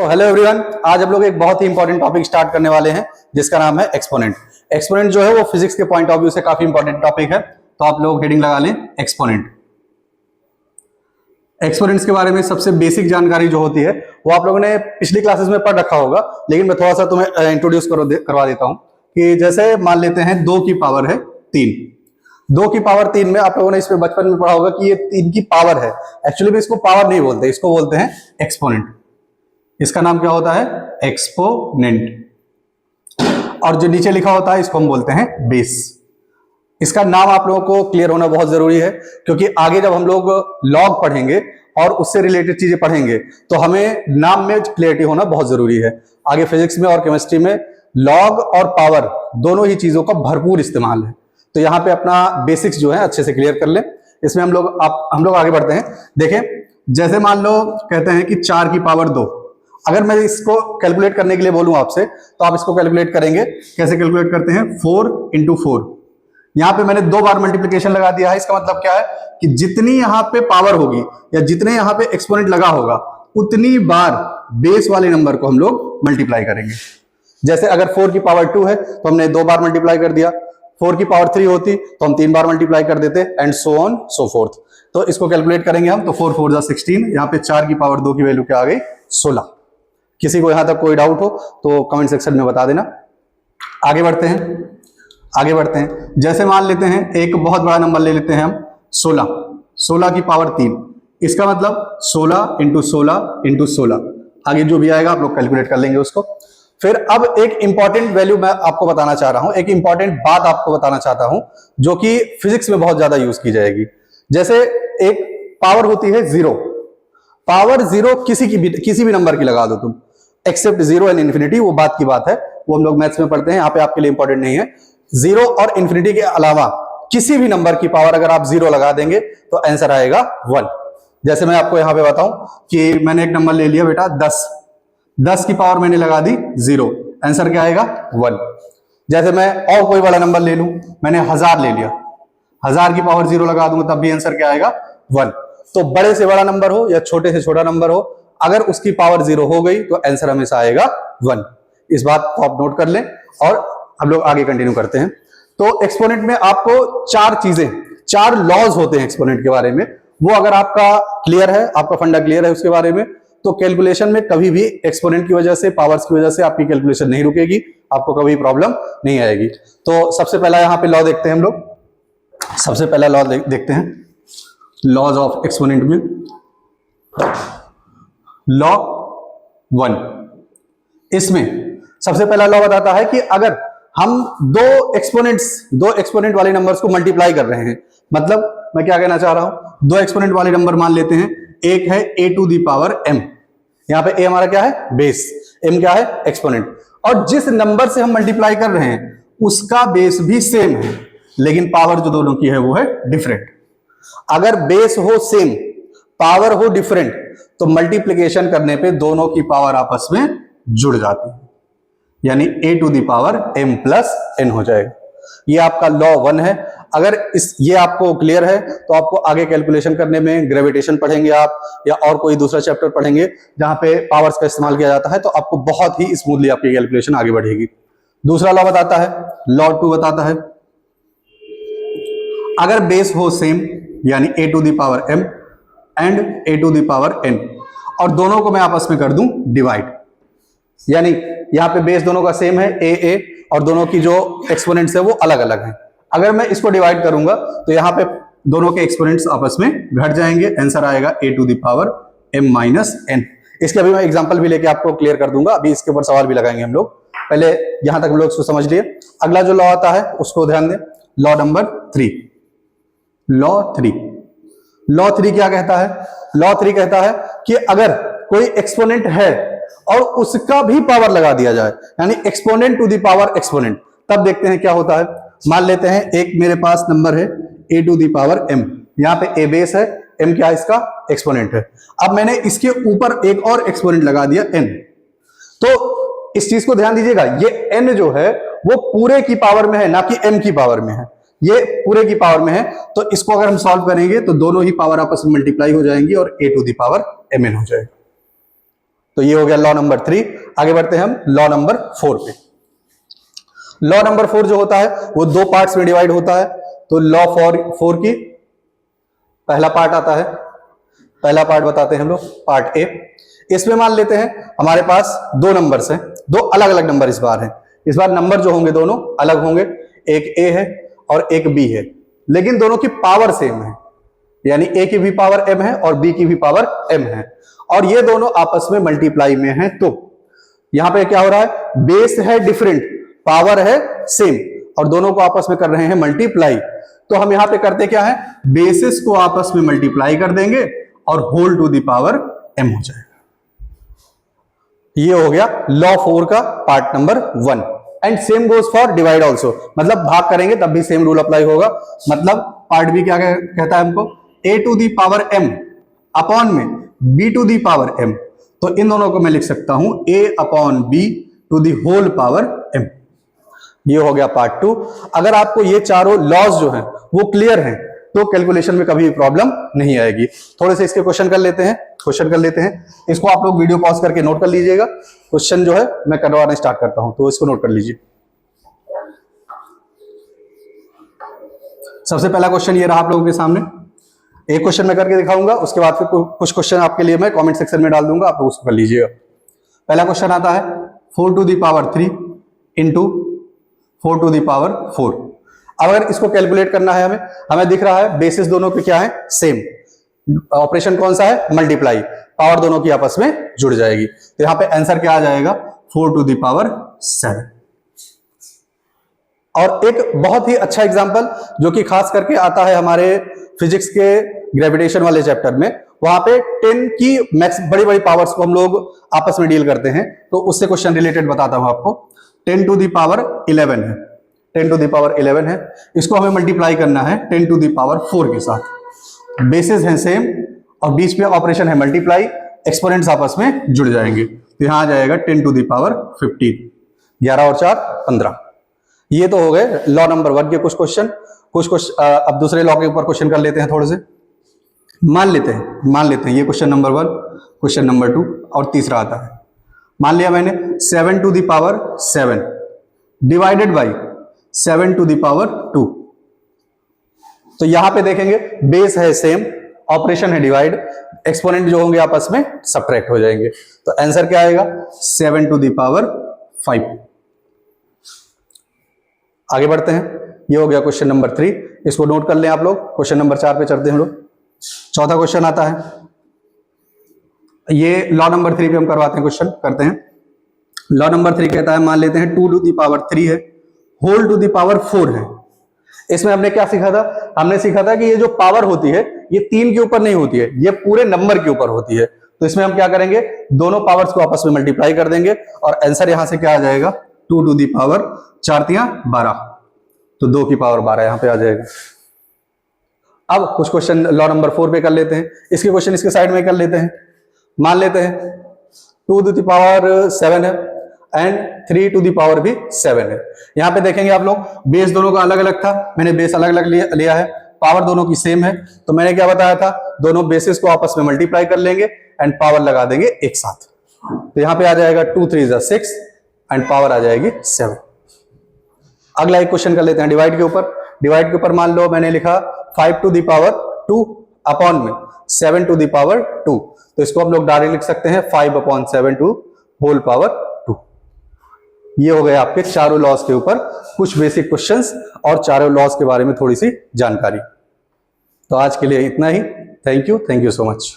तो hello everyone, आज हम लोग एक बहुत ही इंपॉर्टेंट टॉपिक स्टार्ट करने वाले हैं जिसका नाम है एक्सपोनेंट। एक्सपोनेंट जो है वो फिजिक्स के पॉइंट ऑफ व्यू से काफी इंपॉर्टेंट टॉपिक है, तो आप लोग हेडिंग लगा लें एक्सपोनेंट। एक्सपोनेंट्स के बारे में सबसे बेसिक जानकारी जो होती है वो आप लोगों ने पिछली क्लासेस में पढ़ रखा होगा, लेकिन मैं थोड़ा सा तुम्हें इंट्रोड्यूस करवा देता हूं कि जैसे मान लेते हैं 2 की पावर है 3। 2 की पावर 3 में आप लोगों ने इसमें बचपन में पढ़ा होगा कि ये 3 की पावर है। एक्चुअली में इसको पावर नहीं बोलते, इसको बोलते हैं एक्सपोनेंट। इसका नाम क्या होता है? एक्सपोनेंट। और जो नीचे लिखा होता है इसको हम बोलते हैं बेस। इसका नाम आप लोगों को क्लियर होना बहुत जरूरी है, क्योंकि आगे जब हम लोग लॉग पढ़ेंगे और उससे रिलेटेड चीजें पढ़ेंगे तो हमें नाम में क्लियरिटी होना बहुत जरूरी है। आगे फिजिक्स में और केमिस्ट्री में लॉग और पावर दोनों ही चीजों का भरपूर इस्तेमाल है, तो यहाँ पे अपना बेसिक्स जो है अच्छे से क्लियर कर लें। इसमें हम लोग आगे बढ़ते हैं। देखें, जैसे मान लो कहते हैं कि 4 की पावर 2, अगर मैं इसको कैलकुलेट करने के लिए बोलूं आपसे तो आप इसको कैलकुलेट करेंगे। कैसे कैलकुलेट करते हैं? 4 × 4। यहां पे मैंने 2 बार मल्टीप्लीकेशन लगा दिया है। इसका मतलब क्या है कि जितनी यहां पे पावर होगी या जितने यहां पे एक्सपोनेंट लगा होगा उतनी बार बेस वाले नंबर को हम लोग मल्टीप्लाई करेंगे। जैसे अगर 4 की पावर 2 है तो हमने 2 बार मल्टीप्लाई कर दिया, 4 की पावर 3 होती तो हम 3 बार मल्टीप्लाई कर देते, and so on so fourth. तो इसको कैलकुलेट करेंगे हम, तो 4 4 जा 16। यहाँ पे 4 की पावर 2 की वैल्यू क्या आ गई? 16। किसी को यहां तक कोई डाउट हो तो कमेंट सेक्शन में बता देना। आगे बढ़ते हैं। जैसे मान लेते हैं एक बहुत बड़ा नंबर ले लेते हैं हम 16 की पावर 3। इसका मतलब 16 × 16 × 16। आगे जो भी आएगा आप लोग कैलकुलेट कर लेंगे उसको। फिर अब एक इंपॉर्टेंट वैल्यू मैं आपको बताना चाह रहा हूं, एक इंपॉर्टेंट बात आपको बताना चाहता हूं जो कि फिजिक्स में बहुत ज्यादा यूज की जाएगी। जैसे एक पावर होती है 0। पावर 0 किसी भी नंबर की लगा दो तुम, एक्सेप्ट 0 एंड इन्फिनिटी, वो बात की बात है, वो हम लोग मैथ्स में पढ़ते हैं, यहाँ पे आपके लिए इंपॉर्टेंट नहीं है। 0 और इन्फिनिटी के अलावा किसी भी नंबर की पावर अगर आप 0 लगा देंगे तो आंसर आएगा 1। जैसे मैं आपको यहां पे बताऊं कि मैंने एक नंबर ले लिया बेटा 10 की पावर मैंने लगा दी 0, आंसर क्या आएगा? 1। जैसे मैं और कोई बड़ा नंबर ले लूं, मैंने 1000 ले लिया, 1000 की पावर 0 लगा दूंगा तब भी आंसर क्या आएगा? 1। तो बड़े से बड़ा नंबर हो या छोटे से छोटा नंबर हो, अगर उसकी पावर 0 हो गई तो आंसर हमेशा आएगा 1। इस बात को आप नोट कर लें और हम लोग आगे कंटिन्यू करते हैं। तो एक्सपोनेंट में आपको 4 लॉज होते हैं एक्सपोनेंट के बारे में, वो अगर आपका क्लियर है, आपका फंडा क्लियर है उसके बारे में, तो कैलकुलेशन में कभी भी एक्सपोनेंट की वजह से, पावर्स की वजह से आपकी कैलकुलेशन नहीं रुकेगी, आपको कभी प्रॉब्लम नहीं आएगी। तो सबसे पहला यहां पे लॉ देखते हैं हम लोग। सबसे पहला लॉ देखते हैं, लॉज ऑफ एक्सपोनेंट में लॉ 1। इसमें सबसे पहला लॉ बताता है कि अगर हम दो एक्सपोनेंट वाले नंबर्स को मल्टीप्लाई कर रहे हैं, मतलब मैं क्या कहना चाह रहा हूं, 2 एक्सपोनेंट वाले नंबर मान लेते हैं। एक है a⁴m, यहां पे a हमारा क्या है? बेस, m क्या है? एक्सपोनेंट। और जिस नंबर से हम मल्टीप्लाई कर रहे हैं उसका बेस भी सेम है, लेकिन पावर जो दोनों की है वो है डिफरेंट। अगर बेस हो सेम, पावर हो डिफरेंट, तो मल्टीप्लिकेशन करने पे दोनों की पावर आपस में जुड़ जाती है, यानी a⁴m + n हो जाएगा। ये आपका लॉ 1 है। अगर ये आपको क्लियर है तो आपको आगे कैलकुलेशन करने में ग्रेविटेशन पढ़ेंगे आप, या और कोई दूसरा चैप्टर पढ़ेंगे जहां पे पावर्स का इस्तेमाल किया जाता है, तो आपको बहुत ही स्मूथली आपकी कैलकुलेशन आगे बढ़ेगी। दूसरा लॉ बताता है, लॉ 2 बताता है, अगर बेस हो सेम, यानी a⁴m एंड a⁴n, और दोनों को मैं आपस में कर दूं डिवाइड, यानी यहां पे बेस दोनों का सेम है a और दोनों की जो एक्सपोनेंट्स है वो अलग अलग हैं। अगर मैं इसको डिवाइड करूंगा तो यहां पे दोनों के एक्सपोनेंट्स आपस में घट जाएंगे, आंसर आएगा a⁴m - n। इसके अभी मैं एग्जांपल भी लेके आपको क्लियर कर दूंगा, अभी इसके ऊपर सवाल भी लगाएंगे हम लोग। पहले यहां तक हम लोग इसको समझ लिए। अगला जो लॉ आता है उसको ध्यान दें, लॉ नंबर 3। लॉ 3 क्या कहता है? लॉ 3 कहता है कि अगर कोई एक्सपोनेंट है और उसका भी पावर लगा दिया जाए, यानी exponent to the power exponent, तब देखते हैं क्या होता है। मान लेते हैं एक मेरे पास नंबर है a⁴m, यहां पे a बेस है, m क्या है? इसका एक्सपोनेंट है। अब मैंने इसके ऊपर एक और एक्सपोनेंट लगा दिया n। तो इस चीज को ध्यान दीजिएगा, ये n जो है वो पूरे की पावर में है, ना कि m की पावर में है, ये पूरे की पावर में है। तो इसको अगर हम सॉल्व करेंगे तो दोनों ही पावर आपस में मल्टीप्लाई हो जाएंगी और a⁴mn हो जाएगा। तो ये हो गया लॉ नंबर 3। आगे बढ़ते हैं हम लॉ नंबर 4 पे। लॉ नंबर 4 जो होता है वो दो पार्ट्स में डिवाइड होता है। तो लॉ 4 की पहला पार्ट आता है, पहला पार्ट बताते हैं हम लोग, पार्ट ए। इसमें मान लेते हैं हमारे पास दो नंबर्स हैं, दो अलग अलग नंबर इस बार हैं। इस बार नंबर जो होंगे दोनों अलग होंगे, एक ए है और एक बी है, लेकिन दोनों की पावर सेम है, यानी ए की भी पावर m है और बी की भी पावर m है, और ये दोनों आपस में मल्टीप्लाई में हैं। तो यहां पे क्या हो रहा है, बेस है डिफरेंट, पावर है सेम, और दोनों को आपस में कर रहे हैं मल्टीप्लाई। तो हम यहां पे करते क्या है, बेसिस को आपस में मल्टीप्लाई कर देंगे और whole to the power m हो जाएगा। ये हो गया लॉ 4 का part number 1। And same goes for divide also, मतलब भाग करेंगे तब भी सेम रूल अप्लाई होगा। मतलब पार्ट बी क्या कहता है हमको, a to the power m upon में b to the power m। तो इन दोनों को मैं लिख सकता हूं a upon b to the whole power m। ये हो गया पार्ट 2। अगर आपको ये चारों लॉज जो हैं वो क्लियर हैं तो कैलकुलेशन में कभी प्रॉब्लम नहीं आएगी। थोड़े से इसके क्वेश्चन कर लेते हैं, इसको आप लोग वीडियो पॉज करके नोट कर लीजिएगा। क्वेश्चन जो है मैं करवाना स्टार्ट करता हूं, तो इसको नोट कर लीजिए। सबसे पहला क्वेश्चन ये रहा आप लोगों के सामने। एक क्वेश्चन मैं करके दिखाऊंगा, उसके बाद फिर कुछ क्वेश्चन आपके लिए मैं कमेंट सेक्शन में डाल दूंगा, आप लोग उसको कर लीजिएगा। पहला क्वेश्चन आता है 4 to the power 3 into 4 to the power 4। अब अगर इसको कैलकुलेट करना है हमें दिख रहा है बेसिस दोनों के क्या है, सेम। ऑपरेशन कौन सा है, मल्टीप्लाई, पावर दोनों की आपस में जुड़ जाएगी। तो यहां पे आंसर क्या आ जाएगा, 4 टू दी पावर 7। और एक बहुत ही अच्छा एग्जांपल जो कि खास करके आता है हमारे फिजिक्स के ग्रेविटेशन वाले चैप्टर में, वहां पे 10 की मैक्स बड़ी बड़ी पावर्स को हम लोग आपस में डील करते हैं, तो उससे क्वेश्चन रिलेटेड बताता हूं आपको। 10 टू दी पावर 11 है, 10 टू दी पावर 11 है, इसको हमें मल्टीप्लाई करना है 10 टू दी पावर 4 के साथ। बेसिस है सेम और बीच में ऑपरेशन है मल्टीप्लाई, एक्सपोनेंट्स आपस में जुड़ जाएंगे। तो यहां आ जाएगा 10 टू दी पावर 15, 11 और 4 15। ये तो हो गए लॉ नंबर 1 के कुछ क्वेश्चन। अब दूसरे लॉ के ऊपर क्वेश्चन कर लेते हैं थोड़े से। मान लेते हैं ये क्वेश्चन नंबर 1, क्वेश्चन नंबर 2 और तीसरा आता है। मान लिया मैंने 7 to the power 7 divided by 7 to the power 2। तो यहां पे देखेंगे बेस है सेम, ऑपरेशन है डिवाइड, एक्सपोनेंट जो होंगे आपस में सब्ट्रैक्ट हो जाएंगे। तो आंसर क्या आएगा, 7 टू दी पावर 5। आगे बढ़ते हैं, ये हो गया क्वेश्चन नंबर 3, इसको नोट कर लें आप लोग। क्वेश्चन नंबर 4 पे चलते हैं हम लोग। चौथा क्वेश्चन आता है, ये लॉ नंबर 3 पे हम करवाते हैं, क्वेश्चन करते हैं। लॉ नंबर 3 कहता है, मान लेते हैं 2 टू दी पावर 3 है, होल टू दी पावर 4 है। इसमें हमने क्या सीखा था, हमने सीखा था कि ये जो पावर होती है ये 3 के ऊपर नहीं होती है, ये पूरे नंबर के ऊपर होती है। तो इसमें हम क्या करेंगे, दोनों पावर्स को आपस में मल्टीप्लाई कर देंगे और आंसर यहां से क्या आ जाएगा, 2 टू दी पावर 4 तियां 12, तो 2 की पावर 12 यहां पे आ जाएगा। अब कुछ क्वेश्चन लॉ नंबर 4 पे कर लेते हैं, इसके क्वेश्चन इसके साइड में कर लेते हैं। मान लेते हैं 2 टू दी पावर 7 है एंड 3 टू दी पावर भी 7 है। यहां पे देखेंगे आप लोग, बेस दोनों का अलग अलग था, मैंने बेस अलग अलग लिया है, पावर दोनों की सेम है। तो मैंने क्या बताया था, दोनों बेसिस को आपस में मल्टीप्लाई कर लेंगे एंड पावर लगा देंगे एक साथ। तो यहां पे आ जाएगा 2 3 6 एंड पावर आ जाएगी 7। अगला एक क्वेश्चन कर लेते हैं डिवाइड के ऊपर। डिवाइड के ऊपर मान लो मैंने लिखा 5 टू दी पावर 2 अपॉन में 7 टू दी पावर 2। तो इसको हम लोग डायरेक्ट लिख सकते हैं 5 अपॉन 7 टू होल पावर 2। ये हो गए आपके चारों लॉज के ऊपर कुछ बेसिक क्वेश्चंस और चारों लॉज के बारे में थोड़ी सी जानकारी। तो आज के लिए इतना ही। Thank you so much.